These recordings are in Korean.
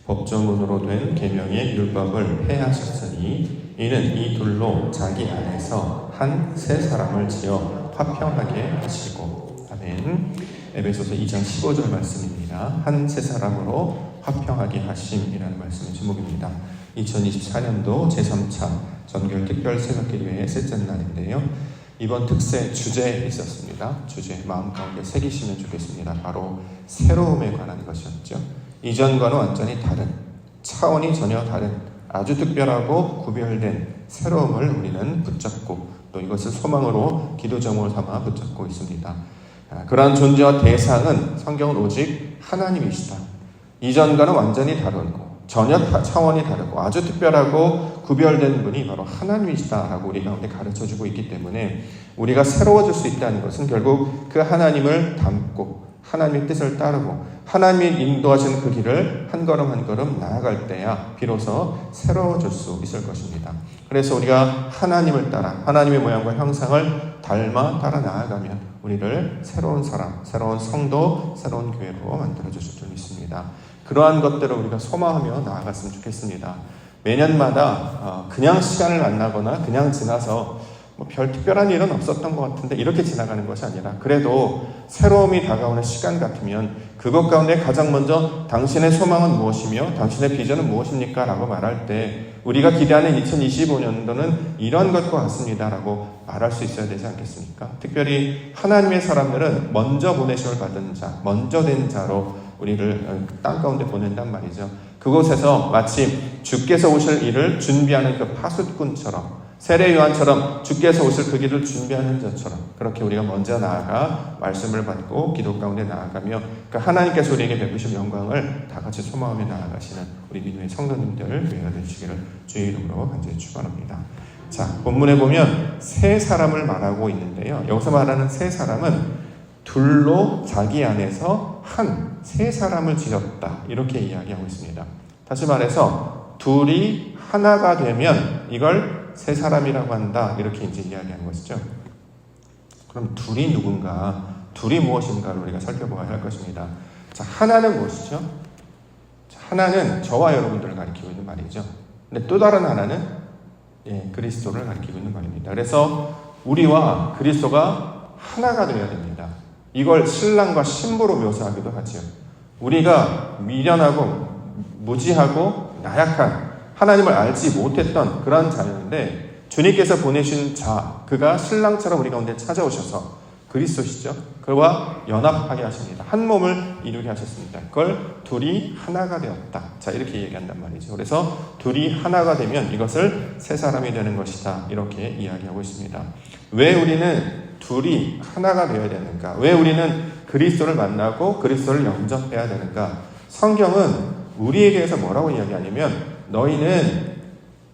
법조문으로 된 계명의 율법을 폐하셨으니 이는 이 둘로 자기 안에서 한 새 사람을 지어 화평하게 하시고. 아멘. 에베소서 2장 15절 말씀입니다. 한 새 사람으로 화평하게 하심이라는 말씀의 제목입니다. 2024년도 제3차 전결 특별 새벽기도회의 셋째 날인데요. 이번 특세 주제에 있었습니다. 주제 마음 가운데 새기시면 좋겠습니다. 바로 새로움에 관한 것이었죠. 이전과는 완전히 다른, 차원이 전혀 다른 아주 특별하고 구별된 새로움을 우리는 붙잡고 또 이것을 소망으로 기도 제목으로 삼아 붙잡고 있습니다. 그러한 존재와 대상은 성경은 오직 하나님이시다. 이전과는 완전히 다르고 전혀 차원이 다르고 아주 특별하고 구별된 분이 바로 하나님이시다라고 우리 가운데 가르쳐주고 있기 때문에 우리가 새로워질 수 있다는 것은 결국 그 하나님을 닮고 하나님의 뜻을 따르고 하나님이 인도하시는 그 길을 한 걸음 한 걸음 나아갈 때야 비로소 새로워질 수 있을 것입니다. 그래서 우리가 하나님을 따라 하나님의 모양과 형상을 닮아 따라 나아가면 우리를 새로운 사람, 새로운 성도, 새로운 교회로 만들어주실 줄 믿습니다. 그러한 것들을 우리가 소망하며 나아갔으면 좋겠습니다. 매년마다 그냥 시간을 만나거나 그냥 지나서 별 특별한 일은 없었던 것 같은데 이렇게 지나가는 것이 아니라 그래도 새로움이 다가오는 시간 같으면 그것 가운데 가장 먼저 당신의 소망은 무엇이며 당신의 비전은 무엇입니까? 라고 말할 때 우리가 기대하는 2025년도는 이런 것과 같습니다 라고 말할 수 있어야 되지 않겠습니까? 특별히 하나님의 사람들은 먼저 보내심을 받은 자, 먼저 된 자로 우리를 땅 가운데 보낸단 말이죠. 그곳에서 마치 주께서 오실 일을 준비하는 그 파수꾼처럼 세례 요한처럼 주께서 오실 그 길을 준비하는 자처럼 그렇게 우리가 먼저 나아가 말씀을 받고 기도 가운데 나아가며 그 하나님께서 우리에게 베푸실 영광을 다 같이 소망하며 나아가시는 우리 믿음의 성도님들 교회가 되시기를 주의 이름으로 간절히 축원합니다. 자, 본문에 보면 새 사람을 말하고 있는데요. 여기서 말하는 새 사람은 둘로 자기 안에서 한 새 사람을 지었다 이렇게 이야기하고 있습니다. 다시 말해서 둘이 하나가 되면 이걸 새 사람이라고 한다 이렇게 이제 이야기하는 것이죠. 그럼 둘이 누군가, 둘이 무엇인가를 우리가 살펴봐야 할 것입니다. 자, 하나는 무엇이죠? 자, 하나는 저와 여러분들을 가리키고 있는 말이죠. 근데 또 다른 하나는 그리스도를 가리키고 있는 말입니다. 그래서 우리와 그리스도가 하나가 되어야 됩니다. 이걸 신랑과 신부로 묘사하기도 하죠. 우리가 미련하고 무지하고 나약한 하나님을 알지 못했던 그런 자였는데 주님께서 보내신 자, 그가 신랑처럼 우리 가운데 찾아오셔서 그리스도시죠. 그와 연합하게 하십니다. 한 몸을 이루게 하셨습니다. 그걸 둘이 하나가 되었다. 자, 이렇게 얘기한단 말이죠. 그래서 둘이 하나가 되면 이것을 새 사람이 되는 것이다. 이렇게 이야기하고 있습니다. 왜 우리는 둘이 하나가 되어야 되는가? 왜 우리는 그리스도를 만나고 그리스도를 영접해야 되는가? 성경은 우리에게 대해서 뭐라고 이야기하냐면 너희는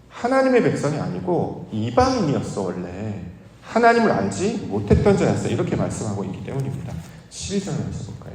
하나님의 백성이 아니고 이방인이었어. 원래 하나님을 알지 못했던 자였어. 이렇게 말씀하고 있기 때문입니다. 11절을 읽어볼까요?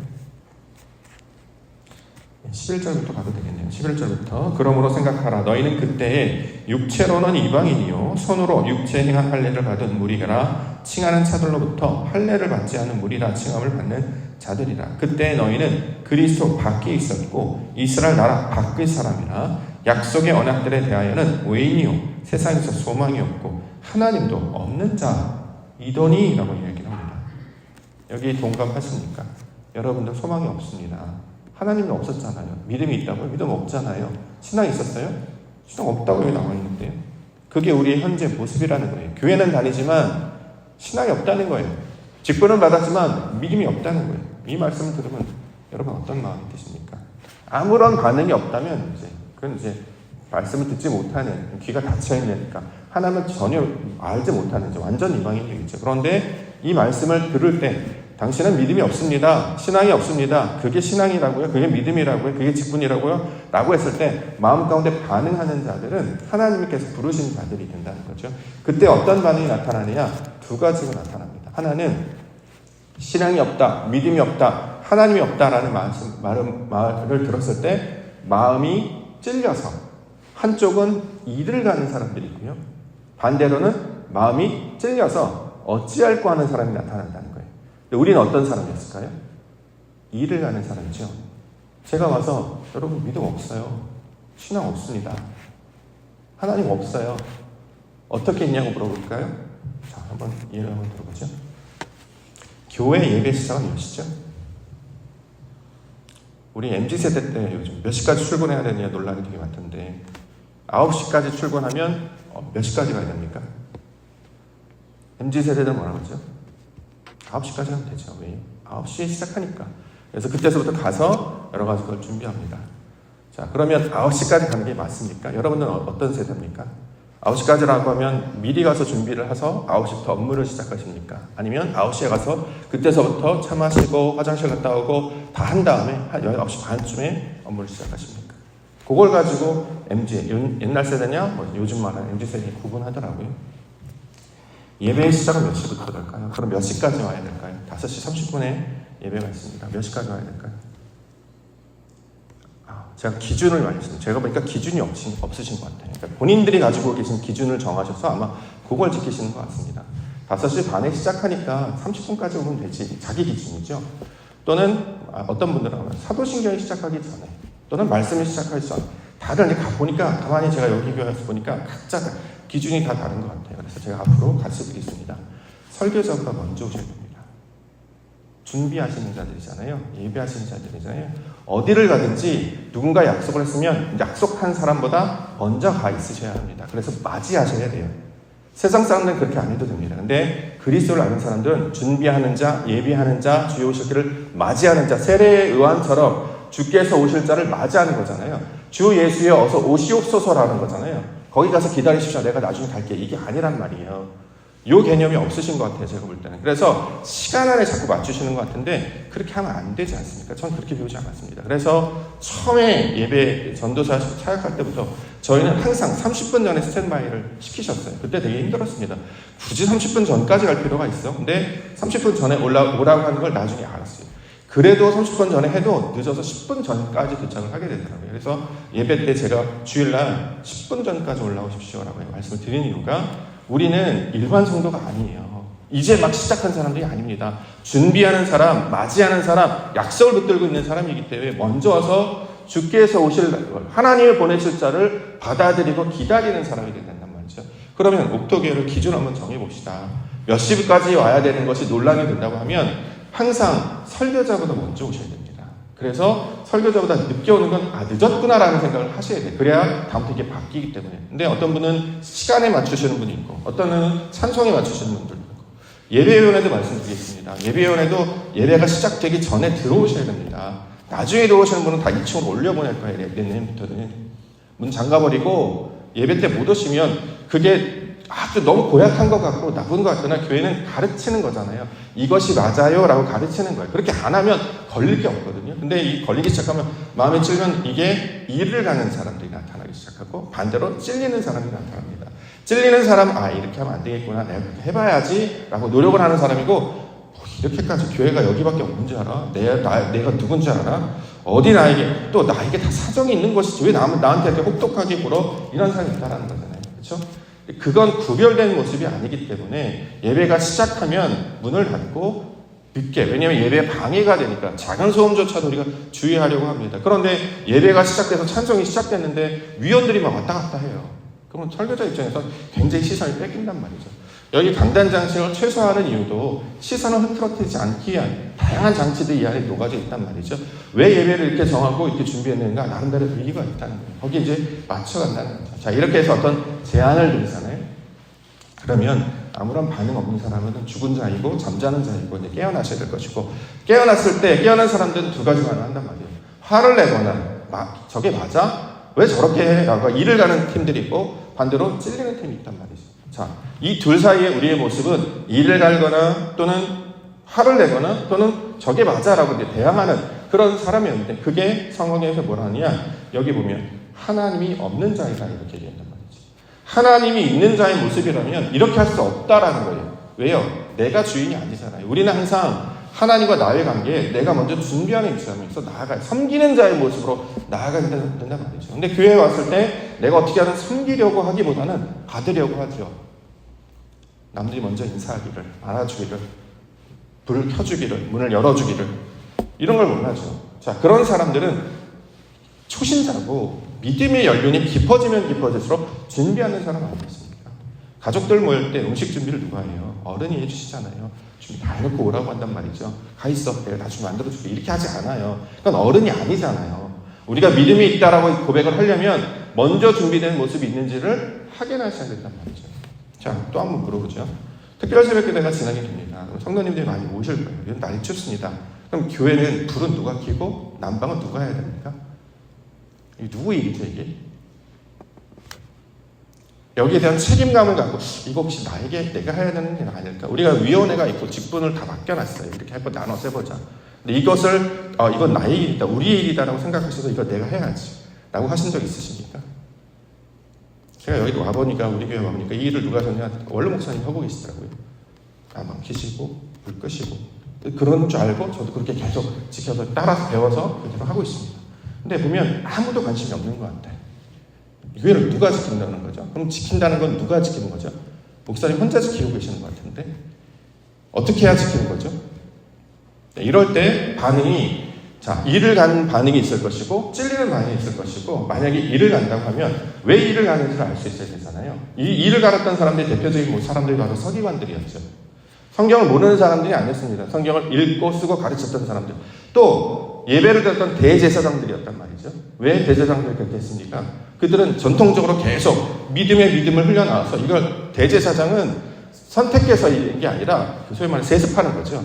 11절부터 가도 되겠네요. 11절부터 그러므로 생각하라. 너희는 그때에 육체로는 이방인이요 손으로 육체에 행한 할례를 받은 무리라 칭하는 자들로부터 할례를 받지 않은 무리라 칭함을 받는 자들이라. 그때 너희는 그리스도 밖에 있었고 이스라엘 나라 밖의 사람이라 약속의 언약들에 대하여는 외인이요 세상에서 소망이 없고 하나님도 없는 자이더니 라고 이야기를 합니다. 여기 동감하십니까? 여러분들 소망이 없습니다. 하나님은 없었잖아요. 믿음이 있다고요? 믿음 없잖아요. 신앙 있었어요? 신앙 없다고 여기 나와 있는데요. 그게 우리의 현재 모습이라는 거예요. 교회는 다니지만 신앙이 없다는 거예요. 직분은 받았지만 믿음이 없다는 거예요. 이 말씀을 들으면 여러분 어떤 마음이 드십니까? 아무런 반응이 없다면 그건 말씀을 듣지 못하는 귀가 닫혀있으니까 하나님을 전혀 알지 못하는 완전 이방인이 되겠죠. 그런데 이 말씀을 들을 때 당신은 믿음이 없습니다. 신앙이 없습니다. 그게 신앙이라고요? 그게 믿음이라고요? 그게 직분이라고요? 라고 했을 때 마음 가운데 반응하는 자들은 하나님께서 부르신 자들이 된다는 거죠. 그때 어떤 반응이 나타나느냐? 두 가지가 나타납니다. 하나는 신앙이 없다, 믿음이 없다, 하나님이 없다라는 말을 들었을 때 마음이 찔려서 한쪽은 이를 가는 사람들이 있고요. 반대로는 마음이 찔려서 어찌할꼬 하는 사람이 나타난다는 거예요. 우리는 어떤 사람이었을까요? 이를 가는 사람이죠. 제가 와서 여러분 믿음 없어요. 신앙 없습니다. 하나님 없어요. 어떻게 있냐고 물어볼까요? 자, 한번 예를 한번 들어보죠. 교회 예배 시작은 몇 시죠? 우리 MZ세대 때 요즘 몇 시까지 출근해야 되느냐 논란이 되게 많던데 9시까지 출근하면 몇 시까지 가야 됩니까? MZ세대는 뭐라고 하죠? 9시까지 하면 되죠. 왜요? 9시에 시작하니까. 그래서 그때서부터 가서 여러 가지 걸 준비합니다. 자, 그러면 9시까지 가는 게 맞습니까? 여러분은 어떤 세대입니까? 9시까지라고 하면 미리 가서 준비를 해서 9시부터 업무를 시작하십니까? 아니면 9시에 가서 그때서부터 차 마시고 화장실 갔다 오고 다 한 다음에 한 9시 반쯤에 업무를 시작하십니까? 그걸 가지고 MZ, 옛날 세대냐 뭐 요즘 말하는 MZ 세대 구분하더라고요. 예배의 시작은 몇 시부터 될까요? 그럼 몇 시까지 와야 될까요? 5시 30분에 예배가 있습니다. 몇 시까지 와야 될까요? 제가 기준을 말했습니다. 제가 보니까 기준이 없으신 것 같아요. 그러니까 본인들이 가지고 계신 기준을 정하셔서 아마 그걸 지키시는 것 같습니다. 5시 반에 시작하니까 30분까지 오면 되지. 자기 기준이죠. 또는 어떤 분들은 사도신경이 시작하기 전에 또는 말씀이 시작하기 전에 다들 이제 가보니까 가만히 제가 여기 교회에서 보니까 각자 기준이 다 다른 것 같아요. 그래서 제가 앞으로 가르쳐드리겠습니다. 설교자보다 먼저 오셔야 됩니다. 준비하시는 자들이잖아요. 예배하시는 자들이잖아요. 어디를 가든지 누군가 약속을 했으면 약속한 사람보다 먼저 가 있으셔야 합니다. 그래서 맞이하셔야 돼요. 세상 사람들은 그렇게 안 해도 됩니다. 근데 그리스도를 아는 사람들은 준비하는 자, 예비하는 자, 주의 오실 길을 맞이하는 자, 세례의 요한처럼 주께서 오실 자를 맞이하는 거잖아요. 주 예수여 어서 오시옵소서라는 거잖아요. 거기 가서 기다리십시오. 내가 나중에 갈게. 이게 아니란 말이에요. 이 개념이 없으신 것 같아요. 제가 볼 때는. 그래서 시간 안에 자꾸 맞추시는 것 같은데 그렇게 하면 안 되지 않습니까? 전 그렇게 배우지 않았습니다. 그래서 처음에 예배 전도사 사역할 때부터 저희는 항상 30분 전에 스탠바이를 시키셨어요. 그때 되게 힘들었습니다. 굳이 30분 전까지 갈 필요가 있어? 근데 30분 전에 오라고 하는 걸 나중에 알았어요. 그래도 30분 전에 해도 늦어서 10분 전까지 도착을 하게 되더라고요. 그래서 예배 때 제가 주일날 10분 전까지 올라오십시오라고 말씀을 드리는 이유가 우리는 일반 성도가 아니에요. 이제 막 시작한 사람들이 아닙니다. 준비하는 사람, 맞이하는 사람, 약속을 붙들고 있는 사람이기 때문에 먼저 와서 주께서 오실 하나님을 보내실 자를 받아들이고 기다리는 사람이 된단 말이죠. 그러면 옥토교회를 기준 한번 정해봅시다. 몇 시까지 와야 되는 것이 논란이 된다고 하면 항상 설교자보다 먼저 오셔야 됩니다. 그래서 설교자보다 늦게 오는 건 늦었구나라는 생각을 하셔야 돼요. 그래야 다음부터 이게 바뀌기 때문에. 근데 어떤 분은 시간에 맞추시는 분이 있고 어떤 분은 찬송에 맞추시는 분들도 있고 예배위원회도 말씀드리겠습니다. 예배위원회도 예배가 시작되기 전에 들어오셔야 됩니다. 나중에 들어오시는 분은 다 2층으로 올려보낼 거예요. 내년부터는. 문 잠가버리고 예배 때 못 오시면 그게 아주 너무 고약한 것 같고 나쁜 것 같거나 교회는 가르치는 거잖아요. 이것이 맞아요 라고 가르치는 거예요. 그렇게 안 하면 걸릴 게 없거든요. 근데 이 걸리기 시작하면 마음에 찔면 이게 일을 가는 사람들이 나타나기 시작하고 반대로 찔리는 사람이 나타납니다. 찔리는 사람 이렇게 하면 안 되겠구나. 내가 그렇게 해봐야지 라고 노력을 하는 사람이고 이렇게까지 교회가 여기밖에 없는 줄 알아? 내가 누군지 알아? 어디 나에게 다 사정이 있는 것이지 왜 나한테 이렇게 혹독하게 굴어? 이런 사람이 있다는 거잖아요. 그렇죠? 그건 구별된 모습이 아니기 때문에 예배가 시작하면 문을 닫고 늦게, 왜냐하면 예배에 방해가 되니까 작은 소음조차도 우리가 주의하려고 합니다. 그런데 예배가 시작돼서 찬송이 시작됐는데 위원들이 막 왔다 갔다 해요. 그러면 설교자 입장에서 굉장히 시선이 뺏긴단 말이죠. 여기 강단 장식을 최소화하는 이유도 시선을 흐트러뜨리지 않기 위한 다양한 장치들이 이 안에 녹아져 있단 말이죠. 왜 예배를 이렇게 정하고 이렇게 준비했는가? 나름대로 의의가 있다는 거예요. 거기에 이제 맞춰간다는 거죠. 자, 이렇게 해서 어떤 제안을 드리잖아요. 그러면 아무런 반응 없는 사람은 죽은 자이고 잠자는 자이고 이제 깨어나셔야 될 것이고 깨어났을 때 깨어난 사람들은 두 가지만 한단 말이에요. 화를 내거나 저게 맞아? 왜 저렇게 해? 라고 일을 가는 팀들이 있고 반대로 찔리는 팀이 있단 말이죠. 자, 이 둘 사이에 우리의 모습은 일을 갈거나 또는 화를 내거나 또는 저게 맞아라고 이제 대항하는 그런 사람이었는데 그게 성경에서 뭐라 하느냐? 여기 보면 하나님이 없는 자이다 이렇게 얘기한단 말이죠. 하나님이 있는 자의 모습이라면 이렇게 할 수 없다라는 거예요. 왜요? 내가 주인이 아니잖아요. 우리는 항상 하나님과 나의 관계에 내가 먼저 준비하는 입장에서 섬기는 자의 모습으로 나아가야 된단 말이죠. 근데 교회에 왔을 때 내가 어떻게 하든 섬기려고 하기보다는 받으려고 하죠. 남들이 먼저 인사하기를, 알아주기를, 불을 켜주기를, 문을 열어주기를 이런 걸 원하죠. 자, 그런 사람들은 초신자고 믿음의 연륜이 깊어지면 깊어질수록 준비하는 사람 아니겠습니까? 가족들 모일 때 음식 준비를 누가 해요? 어른이 해주시잖아요. 준비 다 해놓고 오라고 한단 말이죠. 가 있어, 내가 나중에 만들어줄게, 이렇게 하지 않아요. 그건 어른이 아니잖아요. 우리가 믿음이 있다라고 고백을 하려면 먼저 준비된 모습이 있는지를 확인하셔야 된단 말이죠. 자, 또 한번 물어보죠. 특별 새벽기도가 지나게 됩니다. 성도님들이 많이 오실 거예요. 이건 날이 춥습니다. 그럼 교회는 불은 누가 켜고 난방은 누가 해야 됩니까? 이게 누구 일이죠, 이게? 여기에 대한 책임감을 갖고 이거 혹시 나에게 내가 해야 되는 게 아닐까? 우리가 위원회가 있고 직분을 다 맡겨놨어요. 이렇게 한번 나눠서 해보자. 근데 이것을 이건 나의 일이다, 우리의 일이다라고 생각하셔서 이거 내가 해야지 라고 하신 적 있으십니까? 제가 여기 와보니까, 우리 교회 와보니까 이 일을 누가 하셨냐? 원로 목사님 하고 계시더라고요. 나만 켜시고 불 끄시고 그런 줄 알고 저도 그렇게 계속 지켜서 따라서 배워서 그대로 하고 있습니다. 근데 보면 아무도 관심이 없는 것 같아요. 교회를 누가 지킨다는 거죠? 그럼 지킨다는 건 누가 지키는 거죠? 목사님 혼자 지키고 계시는 것 같은데 어떻게 해야 지키는 거죠? 이럴 때 반응이, 자, 일을 가는 반응이 있을 것이고 찔리는 반응이 있을 것이고, 만약에 일을 간다고 하면 왜 일을 가는지를 알 수 있어야 되잖아요. 이 일을 갈았던 사람들이 대표적인 사람들이 바로 서기관들이었죠. 성경을 모르는 사람들이 아니었습니다. 성경을 읽고 쓰고 가르쳤던 사람들. 또 예배를 드렸던 대제사장들이었단 말이죠. 왜 대제사장들이 그렇게 했습니까? 그들은 전통적으로 계속 믿음을 흘려나와서, 이걸 대제사장은 선택해서 이런 게 아니라 소위 말해 세습하는 거죠.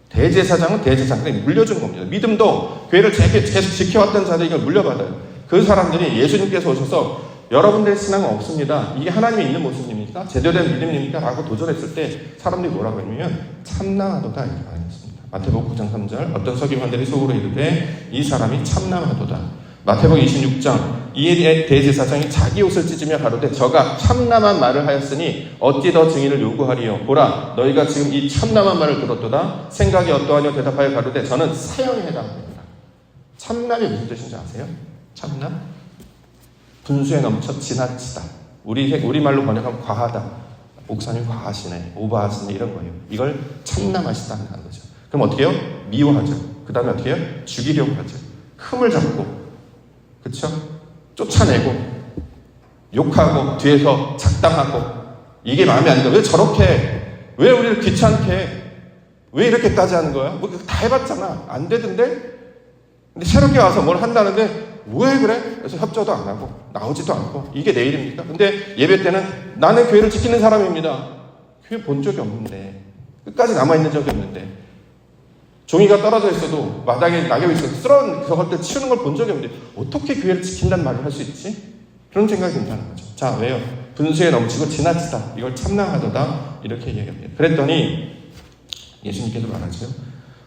대제사장은 대제사장들이 물려준 겁니다. 믿음도 교회를 계속 지켜왔던 자들이 이걸 물려받아요. 그 사람들이 예수님께서 오셔서 여러분들의 신앙은 없습니다, 이게 하나님이 있는 모습입니까? 제대로 된 믿음입니까? 라고 도전했을 때 사람들이 뭐라고 했냐면 참남하도다 이렇게 말했습니다. 마태복음 9장 3절 어떤 서기관들이 속으로 이르되 이 사람이 참남하도다. 마태복음 26장 이에 대제사장이 자기 옷을 찢으며 가로되 저가 참남한 말을 하였으니 어찌 더 증인을 요구하리요? 보라, 너희가 지금 이 참남한 말을 들었도다. 생각이 어떠하뇨? 대답하여 가로되 저는 사형에 해당합니다. 참남이 무슨 뜻인지 아세요? 참남? 분수에 넘쳐 지나치다. 우리말로 번역하면 과하다. 목사님 과하시네, 오버하시네, 이런 거예요. 이걸 참남하시다는 거죠. 그럼 어떻게 해요? 미워하죠. 그 다음에 어떻게 해요? 죽이려고 하죠. 흠을 잡고, 그쵸? 쫓아내고, 욕하고, 뒤에서 작당하고, 이게 마음에 안 들어. 왜 저렇게 해? 왜 우리를 귀찮게 해? 왜 이렇게까지 하는 거야? 뭐 다 해봤잖아. 안 되던데? 근데 새롭게 와서 뭘 한다는데 왜 그래? 그래서 협조도 안 하고 나오지도 않고, 이게 내 일입니까? 근데 예배 때는 나는 교회를 지키는 사람입니다. 교회 본 적이 없는데, 끝까지 남아있는 적이 없는데, 종이가 떨어져 있어도 마당에 낙엽이 있어도 쓰러운 그걸 때 치우는 걸 본 적이 없는데 어떻게 교회를 지킨다는 말을 할 수 있지? 그런 생각이 든다는 거죠. 자, 왜요? 분수에 넘치고 지나치다, 이걸 참남하도다 이렇게 얘기합니다. 그랬더니 예수님께서 말하죠.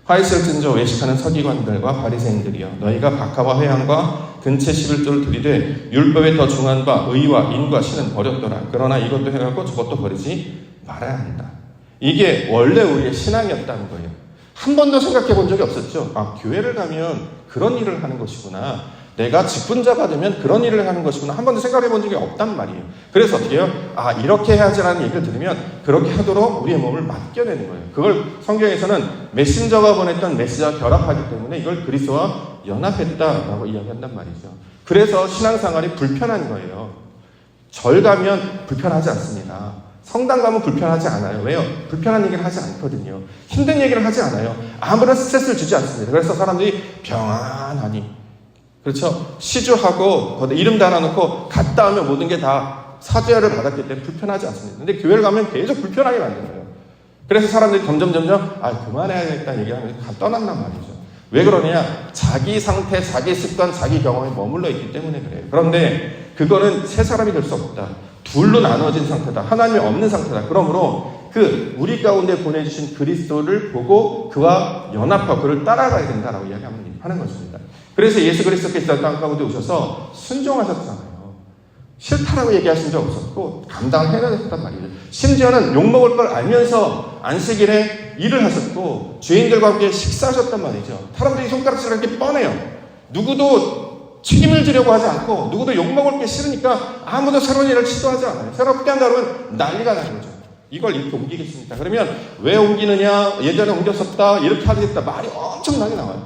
화 있을진저 외식하는 서기관들과 바리새인들이여, 너희가 박하와 회향과 근체 11조를 들이되 율법에 더 중한 바 의와 인과 신은 버렸더라. 그러나 이것도 해갖고 저것도 버리지 말아야 한다. 이게 원래 우리의 신앙이었다는 거예요. 한 번도 생각해 본 적이 없었죠. 아, 교회를 가면 그런 일을 하는 것이구나, 내가 직분자가 되면 그런 일을 하는 것이구나, 한 번도 생각해 본 적이 없단 말이에요. 그래서 어떻게 해요? 아, 이렇게 해야지라는 얘기를 들으면 그렇게 하도록 우리의 몸을 맡겨내는 거예요. 그걸 성경에서는 메신저가 보냈던 메시지와 결합하기 때문에 이걸 그리스도와 연합했다라고 이야기한단 말이죠. 그래서 신앙생활이 불편한 거예요. 절 가면 불편하지 않습니다. 성당 가면 불편하지 않아요. 왜요? 불편한 얘기를 하지 않거든요. 힘든 얘기를 하지 않아요. 아무런 스트레스를 주지 않습니다. 그래서 사람들이 평안하니, 그렇죠? 시주하고 이름 달아놓고 갔다 오면 모든 게 다 사죄를 받았기 때문에 불편하지 않습니다. 근데 교회를 가면 계속 불편하게 만든 거예요. 그래서 사람들이 점점 그만해야겠다는 얘기하면서 떠난단 말이죠. 왜 그러냐? 자기 상태, 자기 습관, 자기 경험에 머물러 있기 때문에 그래요. 그런데 그거는 세 사람이 될 수 없다. 둘로 나눠진 상태다. 하나님이 없는 상태다. 그러므로 우리 가운데 보내주신 그리스도를 보고 그와 연합하고 그를 따라가야 된다라고 이야기하는 것입니다. 그래서 예수 그리스도께서 땅 가운데 오셔서 순종하셨잖아요. 싫다라고 얘기하신 적 없었고 감당해내셨단 말이에요. 심지어는 욕먹을 걸 알면서 안식일에 일을 하셨고 죄인들과 함께 식사하셨단 말이죠. 사람들이 손가락질하는 게 뻔해요. 누구도 책임을 지려고 하지 않고, 누구도 욕먹을 게 싫으니까 아무도 새로운 일을 시도하지 않아요. 새롭게 한다 그러면 난리가 나는 거죠. 이걸 이렇게 옮기겠습니까? 그러면 왜 옮기느냐? 예전에 옮겼었다, 이렇게 하겠다, 말이 엄청나게 나와요.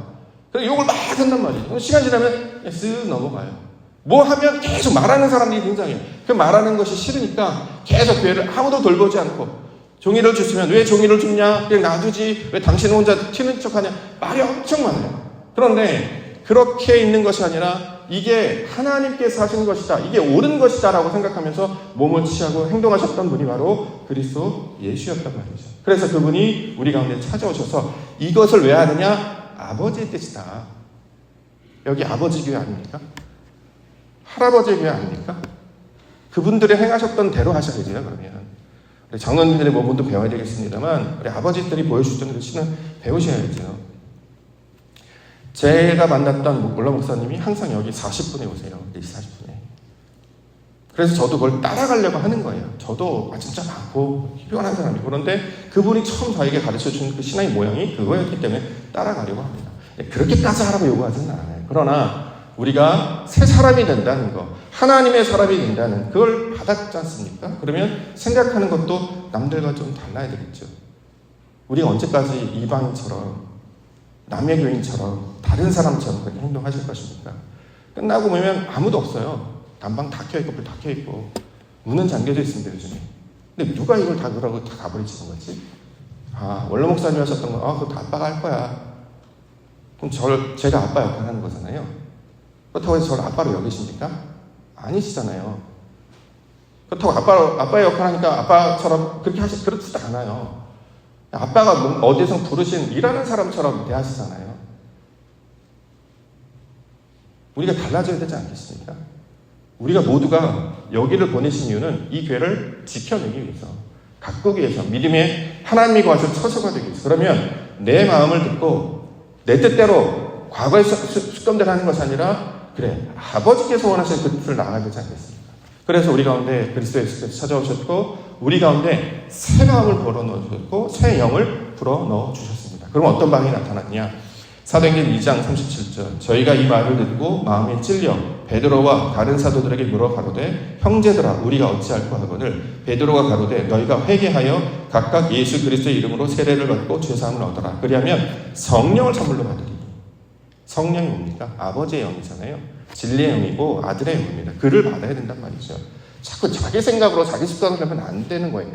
그래서 욕을 막 한단 말이에요. 시간 지나면 쓱 넘어가요. 뭐 하면 계속 말하는 사람들이 굉장해요. 그 말하는 것이 싫으니까 계속 교회를 아무도 돌보지 않고, 종이를 주시면 왜 종이를 줍냐? 그냥 놔두지. 왜 당신은 혼자 튀는 척하냐? 말이 엄청 많아요. 그런데 그렇게 있는 것이 아니라 이게 하나님께서 하시는 것이다, 이게 옳은 것이다 라고 생각하면서 몸을 취하고 행동하셨던 분이 바로 그리스도 예수였단 말이죠. 그래서 그분이 우리 가운데 찾아오셔서 이것을 왜 하느냐? 아버지의 뜻이다. 여기 아버지 교회 아닙니까? 할아버지 교회 아닙니까? 그분들이 행하셨던 대로 하셔야 돼요. 그러면 우리 장로님들의 모분도 배워야 되겠습니다만 우리 아버지들이 보여주셨던 글씨는 배우셔야죠. 제가 만났던 원로 목사님이 항상 여기 40분에 오세요. 40분에. 그래서 저도 그걸 따라가려고 하는 거예요. 저도 진짜 많고 필요한 사람이. 그런데 그분이 처음 저에게 가르쳐준 그 신앙의 모양이 그거였기 때문에 따라가려고 합니다. 그렇게까지 하라고 요구하지는 않아요. 그러나 우리가 새 사람이 된다는 거, 하나님의 사람이 된다는 그걸 받았지 않습니까? 그러면 생각하는 것도 남들과 좀 달라야 되겠죠. 우리가 언제까지 이방인처럼, 남의 교인처럼, 다른 사람처럼 그렇게 행동하실 것입니까? 끝나고 보면 아무도 없어요. 난방 다 켜있고 불 다 켜있고 문은 잠겨져 있습니다, 요즘에. 근데 누가 이걸 다 그러고 다 가버리시는 거지? 원로 목사님 하셨던 거, 그거 다 아빠가 할 거야. 그럼 제가 아빠 역할 하는 거잖아요. 그렇다고 해서 저를 아빠로 여기십니까? 아니시잖아요. 그렇다고 아빠의 역할 하니까 아빠처럼 그렇지도 않아요. 아빠가 어디서 부르신 일하는 사람처럼 대하시잖아요. 우리가 달라져야 되지 않겠습니까? 우리가 모두가 여기를 보내신 이유는 이 교회를 지켜내기 위해서, 가꾸기 위해서, 믿음의 하나님이 거하셔 처소가 되기 위해서. 그러면 내 마음을 듣고 내 뜻대로 과거의 습관대로 하는 것이 아니라, 그래, 아버지께서 원하시는 그 뜻을 나아가야 되지 않겠습니까? 그래서 우리 가운데 그리스도 예수께서 찾아오셨고, 우리 가운데 새 마음을 불어넣으셨고, 새 영을 불어넣어 주셨습니다. 그럼 어떤 방이 나타났냐? 사도행전 2장 37절. 저희가 이 말을 듣고 마음에 찔려 베드로와 다른 사도들에게 물어 가로되, 형제들아, 우리가 어찌할까 하거늘 베드로가 가로되, 너희가 회개하여 각각 예수 그리스도의 이름으로 세례를 받고 죄사함을 얻어라. 그리하면 성령을 선물로 받으리. 성령이 뭡니까? 아버지의 영이잖아요. 진리의 영이고 아들의 영입니다. 그를 받아야 된단 말이죠. 자꾸 자기 생각으로 자기 습관을 하면 안 되는 거예요.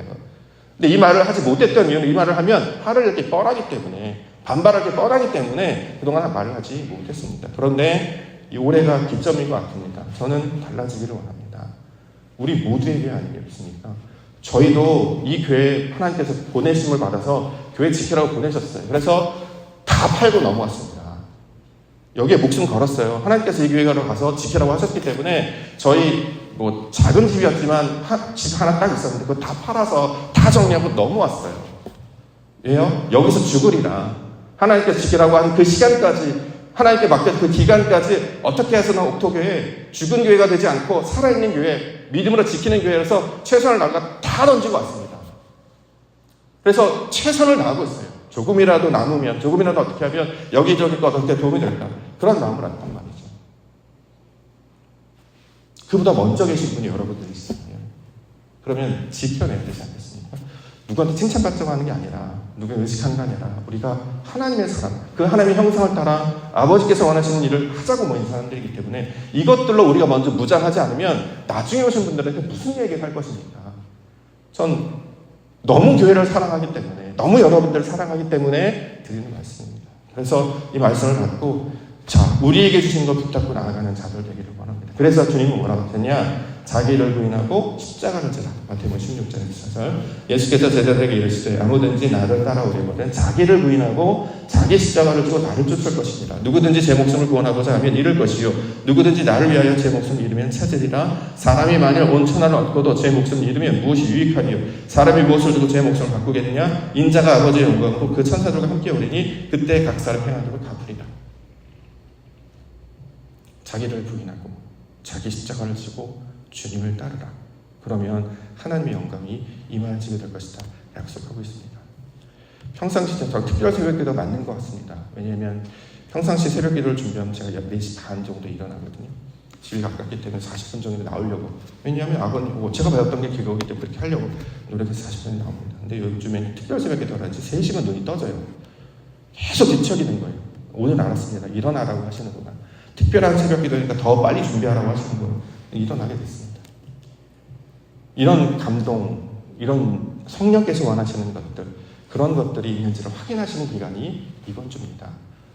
근데 이 말을 하지 못했던 이유는, 이 말을 하면 화를 이렇게 뻔하기 때문에, 반발할 게 뻔하기 때문에 그동안 말을 하지 못했습니다. 그런데 이 올해가 기점인 것 같습니다. 저는 달라지기를 원합니다. 우리 모두의 교회 아니겠습니까? 저희도 이 교회에 하나님께서 보내심을 받아서 교회 지키라고 보내셨어요. 그래서 다 팔고 넘어왔습니다. 여기에 목숨 걸었어요. 하나님께서 이 교회로 가서 지키라고 하셨기 때문에 저희 작은 집이었지만 집 하나 딱 있었는데 그거 다 팔아서 다 정리하고 넘어왔어요. 왜요? 여기서 죽으리라. 하나님께서 지키라고 한 그 시간까지, 하나님께 맡긴 그 기간까지 어떻게 해서는 옥토교회, 죽은 교회가 되지 않고 살아있는 교회, 믿음으로 지키는 교회라서 최선을 다하고 다 던지고 왔습니다. 그래서 최선을 다하고 있어요. 조금이라도 남으면, 조금이라도 어떻게 하면 여기저기 거 어떻게 도움이 될까, 그런 마음을 갖단 말이죠. 그보다 먼저 계신 분이 여러분들이시잖아요. 그러면 지켜내야 되지 않겠습니까? 누구한테 칭찬받자고 하는 게 아니라, 누구를 의식하는 게 아니라, 우리가 하나님의 사람, 그 하나님의 형상을 따라 아버지께서 원하시는 일을 하자고 모인 사람들이기 때문에, 이것들로 우리가 먼저 무장하지 않으면 나중에 오신 분들한테 무슨 얘기를 할 것입니까? 전 너무 교회를 사랑하기 때문에, 너무 여러분들을 사랑하기 때문에 드리는 말씀입니다. 그래서 이 말씀을 받고, 우리에게 주신 것 붙잡고 나아가는 자들 되기를 원합니다. 그래서 주님은 뭐라고 했냐? 자기를 부인하고 십자가를 지라. 마태복음 16장 14절. 예수께서 제자들에게 이르시되, 아무든지 나를 따라오려거든 자기를 부인하고 자기 십자가를 지고 나를 쫓을 것이니라. 누구든지 제 목숨을 구원하고자 하면 잃을 것이요, 누구든지 나를 위하여 제 목숨을 잃으면 찾으리라. 사람이 만일 온 천하를 얻고도 제 목숨을 잃으면 무엇이 유익하리요? 사람이 무엇을 두고 제 목숨을 바꾸겠느냐? 인자가 아버지의 영광으로 그 천사들과 함께 오리니 그때 각 사람 행한 대로 갚으리라. 자기를 부인하고 자기 십자가를 지고 주님을 따르라. 그러면 하나님의 영광이 임하시게 될 것이다 약속하고 있습니다. 평상시 특별 새벽기도 맞는 것 같습니다. 왜냐하면 평상시 새벽기도를 준비하면 제가 약 4시 반 정도 일어나거든요. 집이 가깝기 때문에 40분 정도 나오려고. 왜냐하면 아버님, 제가 배웠던 게 그거기 때문에 그렇게 하려고 노력해서 40분이 나옵니다. 근데 요즘에는 특별 새벽기도를 하지 3시간 눈이 떠져요. 계속 뒤척이는 거예요. 오늘 알았습니다. 일어나라고 하시는구나. 특별한 새벽 기도니까 더 빨리 준비하라고 하시는구나. 일어나게 됐습니다. 이런 감동, 이런 성령께서 원하시는 것들, 그런 것들이 있는지를 확인하시는 기간이 이번 주입니다.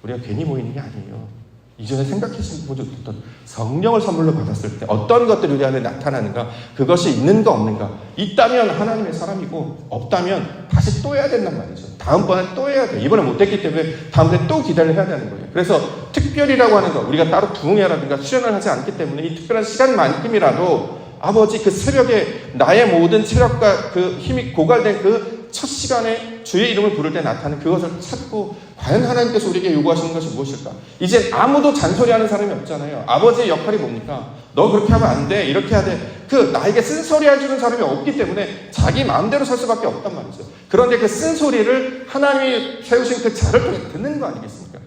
우리가 괜히 모이는 게 아니에요. 이전에 생각하신 분도 어떤 성령을 선물로 받았을 때 어떤 것들이 우리 안에 나타나는가, 그것이 있는가 없는가, 있다면 하나님의 사람이고 없다면 다시 또 해야 된단 말이죠. 다음번에 또 해야 돼. 이번에 못했기 때문에 다음번에 또 기대를 해야 되는 거예요. 그래서 특별이라고 하는 거, 우리가 따로 부흥회라든가 수련을 하지 않기 때문에 이 특별한 시간만큼이라도 아버지 그 새벽에 나의 모든 체력과 그 힘이 고갈된 그 첫 시간에 주의 이름을 부를 때 나타나는 그것을 찾고, 과연 하나님께서 우리에게 요구하시는 것이 무엇일까? 이제 아무도 잔소리하는 사람이 없잖아요. 아버지의 역할이 뭡니까? 너 그렇게 하면 안 돼, 이렇게 해야 돼. 그 나에게 쓴소리 해주는 사람이 없기 때문에 자기 마음대로 살 수밖에 없단 말이죠. 그런데 그 쓴소리를 하나님이 세우신 그 자를 통해 듣는 거 아니겠습니까?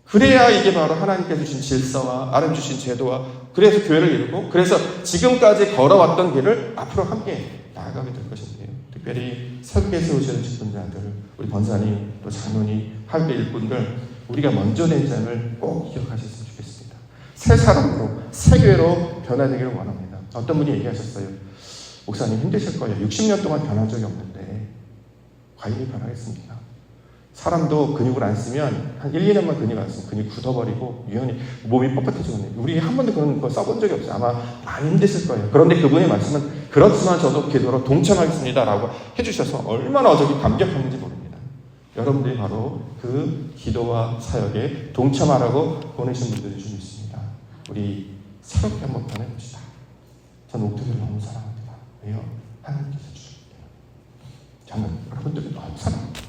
그래야 이게 바로 하나님께서 주신 질서와 아름 주신 제도와, 그래서 교회를 이루고, 그래서 지금까지 걸어왔던 길을 앞으로 함께 나아가게 될 것인데요. 특별히 설계 세우시는 직분자들, 우리 권사님, 또 장로님, 할배 일꾼들, 우리가 먼저 된 점을 꼭 기억하셨으면 좋겠습니다. 새 사람으로, 새 교회로 변화되기를 원합니다. 어떤 분이 얘기하셨어요. 목사님 힘드실 거예요. 60년 동안 변한 적이 없는데 과연이 변하겠습니까? 사람도 근육을 안 쓰면 한 1, 2년만 근육 안 쓰면 근육이 굳어버리고 유연히 몸이 뻣뻣해지거든요. 우리 한 번도 그런 거 써본 적이 없어요. 아마 많이 힘드실 거예요. 그런데 그분의 말씀은 그렇지만 저도 기도로 동참하겠습니다 라고 해주셔서 얼마나 어저께 감격했는지 모릅니다. 여러분들이 바로 그 기도와 사역에 동참하라고 보내신 분들이 좀 있습니다. 우리 새롭게 한번 변해봅시다. 저는 옥토비를 너무 사랑합니다. 왜요? 하나님께서 주십니다. 저는 여러분들을 너무 사랑합니다.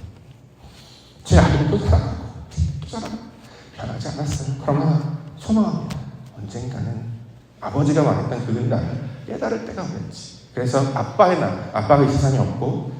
제 아들도 사랑하고 또 사랑하고 변하지 않았어요. 그러나 소망합니다. 언젠가는 아버지가 말했던 그 날을 깨달을 때가 오겠지. 그래서 아빠의 날, 아빠가 이 세상에 없고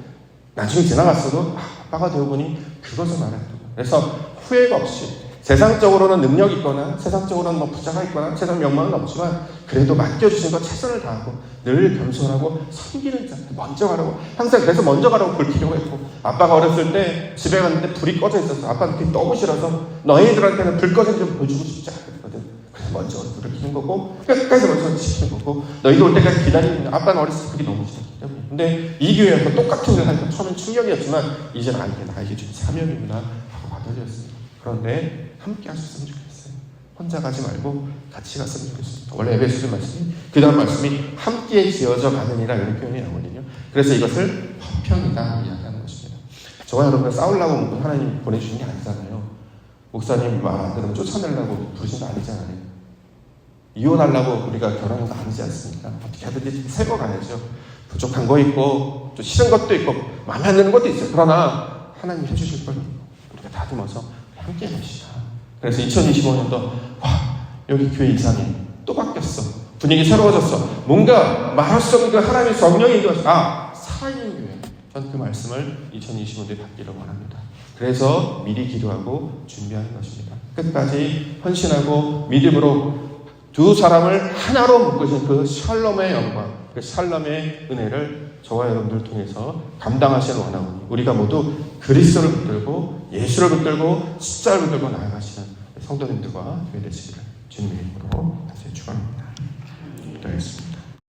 나중에 지나갔어도 아빠가 되어보니 그것을 말했던 거예요. 그래서 후회가 없이, 세상적으로는 능력이 있거나 세상적으로는 뭐 부자가 있거나 세상 명망은 없지만 그래도 맡겨주신 거 최선을 다하고 늘 겸손하고 섬기는 자, 먼저 가라고, 항상 그래서 먼저 가라고 불키려고 했고, 아빠가 어렸을 때 집에 갔는데 불이 꺼져 있었어. 아빠는 그게 너무 싫어서 너희들한테는 불 꺼진 좀 보여주고 싶지 않거든. 그래서 먼저 불을 켜는 거고 끝까지 먼저 지키는 거고, 너희들 올 때까지 기다리는 거야. 아빠는 어렸을 때 그게 너무 싫었기 때문에. 근데 이 교회에서 똑같은 걸 하니까 처음엔 충격이었지만 이제는 아니게 나에게 준 사명이구나 하고 받아들였습니다. 그런데 함께 하셨으면 좋겠어요. 혼자 가지 말고 같이 갔으면 좋겠습니다. 원래 에베소서 말씀이, 그 다음 말씀이 함께 지어져 가느니라, 이런 표현이 나오거든요. 그래서 이것을 화평이다 이야기하는 것입니다. 저와 여러분을 싸우려고 하나님 보내주신 게 아니잖아요. 목사님 말 안 들으면 쫓아내려고 부르신 거 아니잖아요. 이혼하려고 우리가 결혼한 거 아니지 않습니까? 어떻게 하든지 세워가야죠. 부족한 거 있고 또 싫은 것도 있고 마음에 안 드는 것도 있어요. 그러나 하나님이 해주실 걸 우리가 다듬어서 함께 합시다. 그래서 2025년도 와, 여기 교회 이상해, 또 바뀌었어, 분위기 새로워졌어, 뭔가 말할 수 없는 그 하나님의 성령이 인도하셔, 살아있는 교회. 전 그 말씀을 2025년에 받기를 원합니다. 그래서 미리 기도하고 준비하는 것입니다. 끝까지 헌신하고 믿음으로 두 사람을 하나로 묶으신 그 샬롬의 영광, 그 샬롬의 은혜를 저와 여러분들을 통해서 감당하시는 원하오니, 우리가 모두 그리스도를 붙들고 예수를 붙들고 십자를 붙들고 나아가시는 성도님들과 되시기를 주님의 이름으로 다시 축원합니다. 기도하겠습니다.